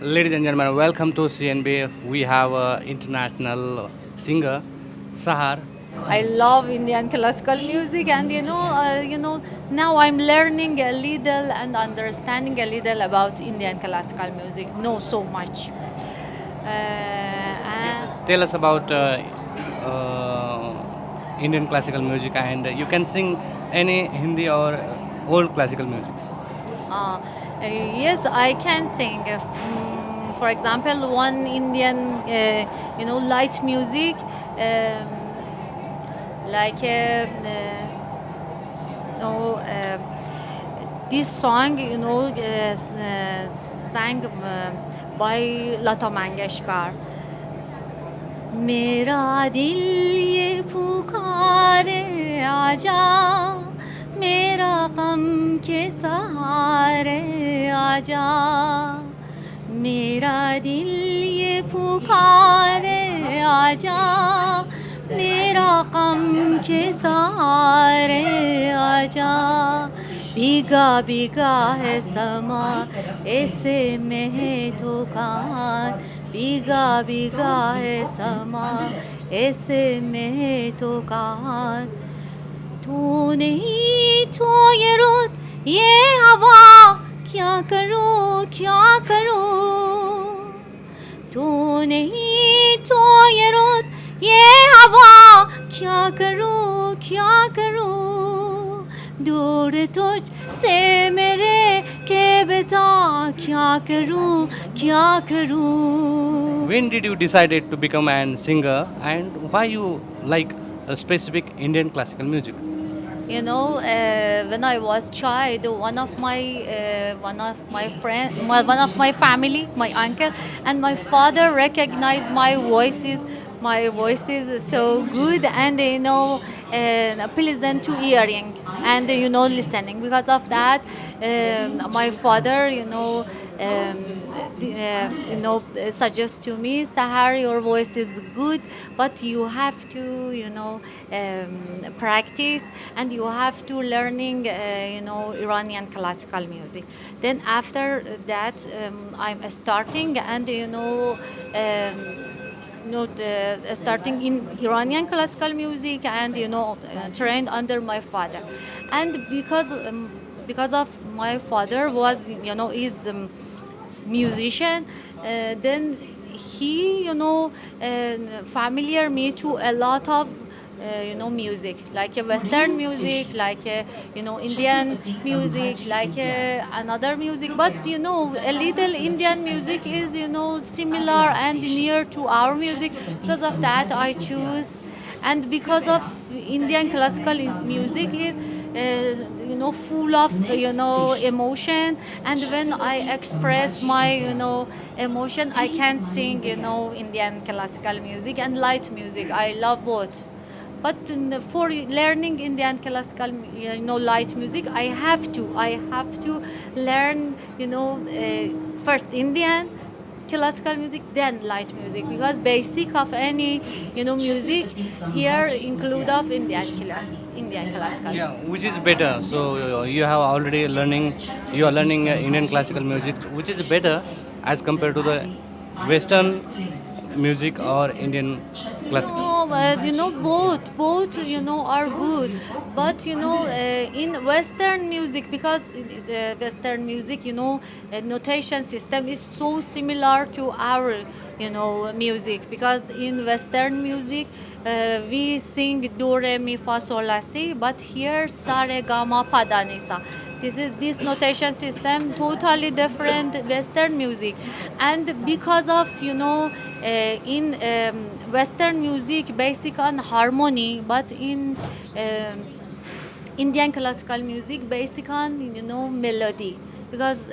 Ladies and gentlemen, welcome to CNB. We have international singer Sahar. I love Indian classical music, and now I'm learning a little and understanding a little about Indian classical music. Know so much. Tell us about Indian classical music, and you can sing any Hindi or old classical music. Yes, I can sing. For example, one Indian, light music, like no. This song, sang by Lata Mangeshkar. मेरा दिल ये पुकारे आजा मेरा गम के सहारे आजा मेरा दिल ये पुकारे आजा मेरा गम के सहारे आजा भीगा भीगा है समा ऐसे में तो कान भीगा भीगा है समा ऐसे में तो कान तू नहीं तो ये रुत ये हवा क्या करूं तू नहीं तो ये रुत ये हवा क्या करूं दूर तुझ से मेरे के बता क्या करूं When did you decided to become a singer, and why you like a specific Indian classical music? When I was child, one of my family, my uncle and my father recognized my voices. My voice is so good and pleasant to hearing and listening. Because of that, my father, suggest to me, Sahar, your voice is good, but you have to, practice and you have to learning, Iranian classical music. Then after that, I'm starting and, starting in Iranian classical music and trained under my father, and because of my father was is musician, then he familiar me to a lot of music, like Western music, like Indian music, like another music. But a little Indian music is similar and near to our music. Because of that, I choose, and because of Indian classical music is full of emotion, and when I express my emotion, I can sing Indian classical music and light music. I love both. But for learning Indian classical, light music, I have to learn, first Indian classical music, then light music, because basic of any, music here include of Indian classical Yeah, music. which is better? So you have already learning. You are learning Indian classical music, which is better as compared to the Western music or Indian classical. No, both are good, but in Western music, because Western music, notation system is so similar to our music, because in Western music we sing do re mi fa sol la si, but here sa re ga ma pa da ni sa. This notation system totally different Western music, and because of in Western music basic on harmony, but in Indian classical music basic on melody, because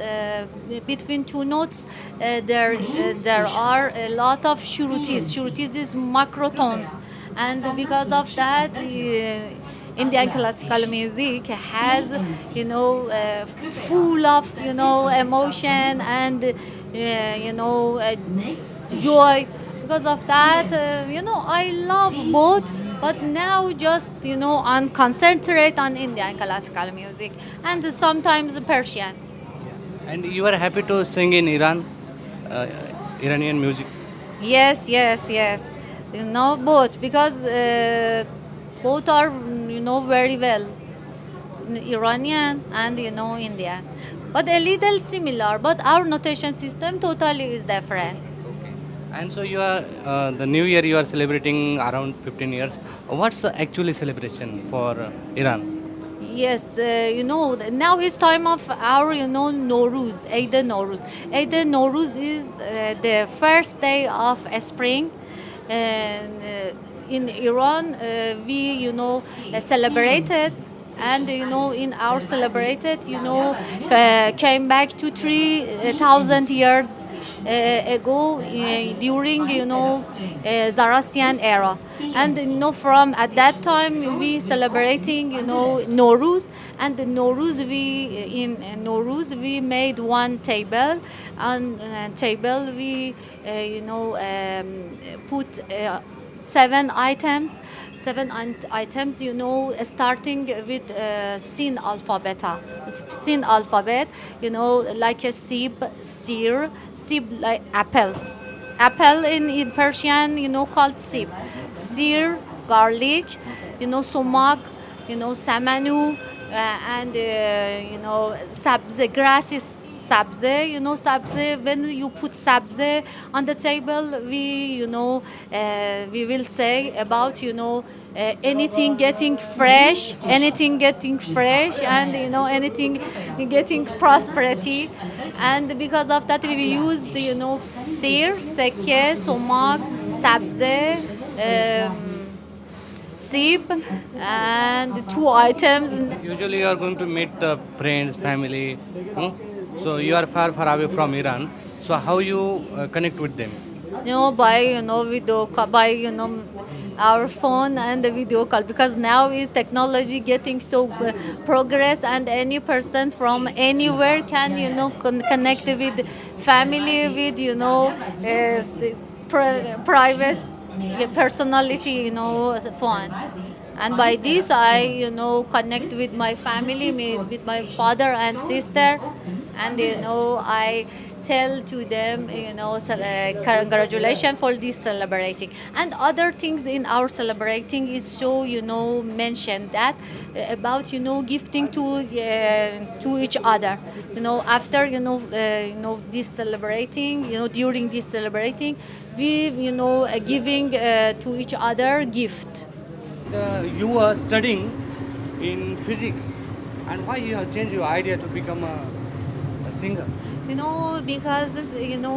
between two notes there are a lot of shurutis. Shurutis is macrotones, and because of that, Indian classical music has full of emotion and joy. Because of that, I love both, but now just on concentrate on Indian classical music and sometimes Persian. And you are happy to sing in Iran? uh, Iranian music? Yes, yes, yes. Both, because both are very well, Iranian and Indian, but a little similar. But our notation system totally is different. Okay. And so you are the New Year you are celebrating around 15 years. What's the actually celebration for Iran? Yes, now is time of our, Nowruz, Eid Nowruz. Eid Nowruz is the first day of spring. And in Iran, we, celebrated. And, in our celebrated, came back to 3,000 years ago during Zoroastrian era, and from at that time we celebrating Nowruz, and the Nowruz we in Nowruz we made one table, and table we put seven items, items, starting with sin alphabet. Sin alphabet, like a sib, sir, sib like apple. Apple in Persian, called sib. Sir, garlic, sumac, samanu, and sabze, grass is sabze. Sabze, when you put sabze on the table, we will say about anything getting fresh, and anything getting prosperity. And because of that, we used sir, seke, somak, sabze, sip, and two items. Usually you are going to meet friends, family. Hmm? So you are far, far away from Iran. So how you connect with them? By video call, by our phone and the video call, because now is technology getting so progress, and any person from anywhere can connect with family, with private personality, phone. And by this I connect with my family, with my father and sister, and I tell to them congratulations for this celebrating. And other things in our celebrating is so mentioned that about gifting to each other, after this celebrating, during this celebrating, we giving to each other gift. You were studying in physics, and why you have changed your idea to become a singer? Because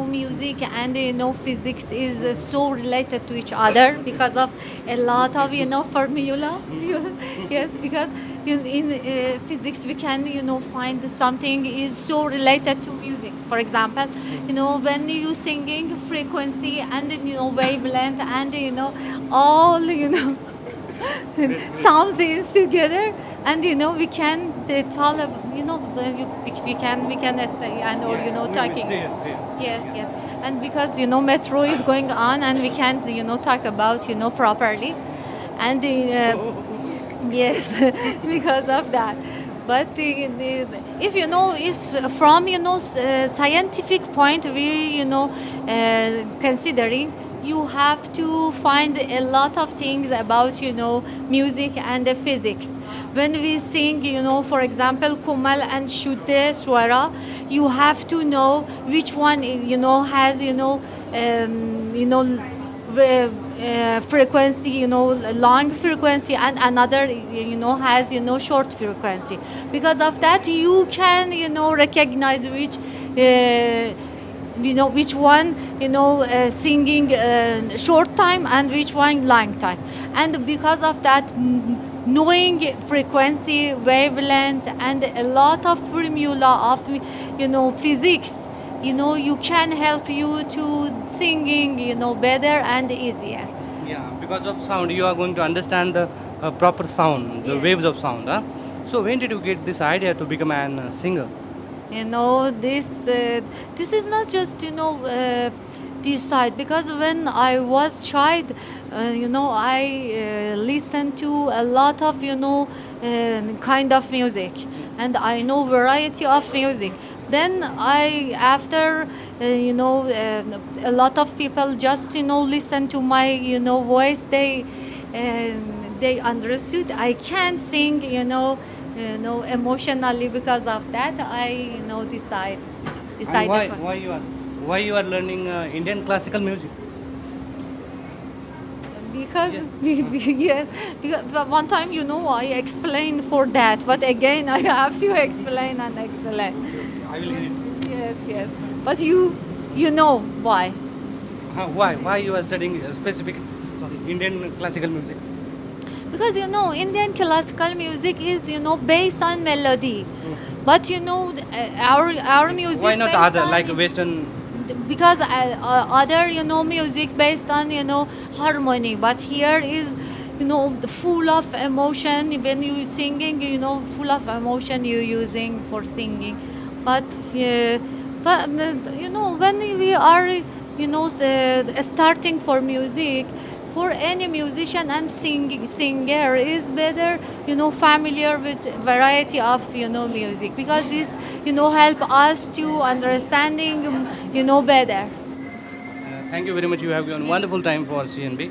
music and physics is so related to each other, because of a lot of formula. Yes, because in physics we can find something is so related to music. For example, when you singing frequency and wavelength and all sounds is together, and we can tell we can stay and or talking. Yes, yes. And because metro is going on, and we can't talk about properly, and yes, because of that. But if if from scientific point we considering, you have to find a lot of things about music and the physics. When we sing, for example, kumal and shuddha swara, you have to know which one has frequency, long frequency, and another has short frequency. Because of that, you can recognize which which one singing short time and which one long time. And because of that, knowing frequency, wavelength, and a lot of formula of physics, you can help you to singing better and easier. Yeah, because of sound, you are going to understand the proper sound, the Yes. waves of sound. Huh? So when did you get this idea to become a singer? This is not just this side, because when I was child, I listened to a lot of kind of music, and I know variety of music. Then I after a lot of people just listen to my voice. They understood I can sing emotionally. Because of that I And decided for. why you are learning Indian classical music? Because Yes. yes, because one time I explained for that, but again I have to explain and explain. I will hear it. Yes, yes. But you know why? Why? Why you are studying specific Indian classical music? Because Indian classical music is based on melody, but our music Why not based other like on. Western? Because other music based on harmony, but here is full of emotion. When you singing, full of emotion you using for singing. But when we are starting for music, for any musician and singer is better familiar with variety of music, because this help us to understanding better. Thank you very much. You have given wonderful time for CNB.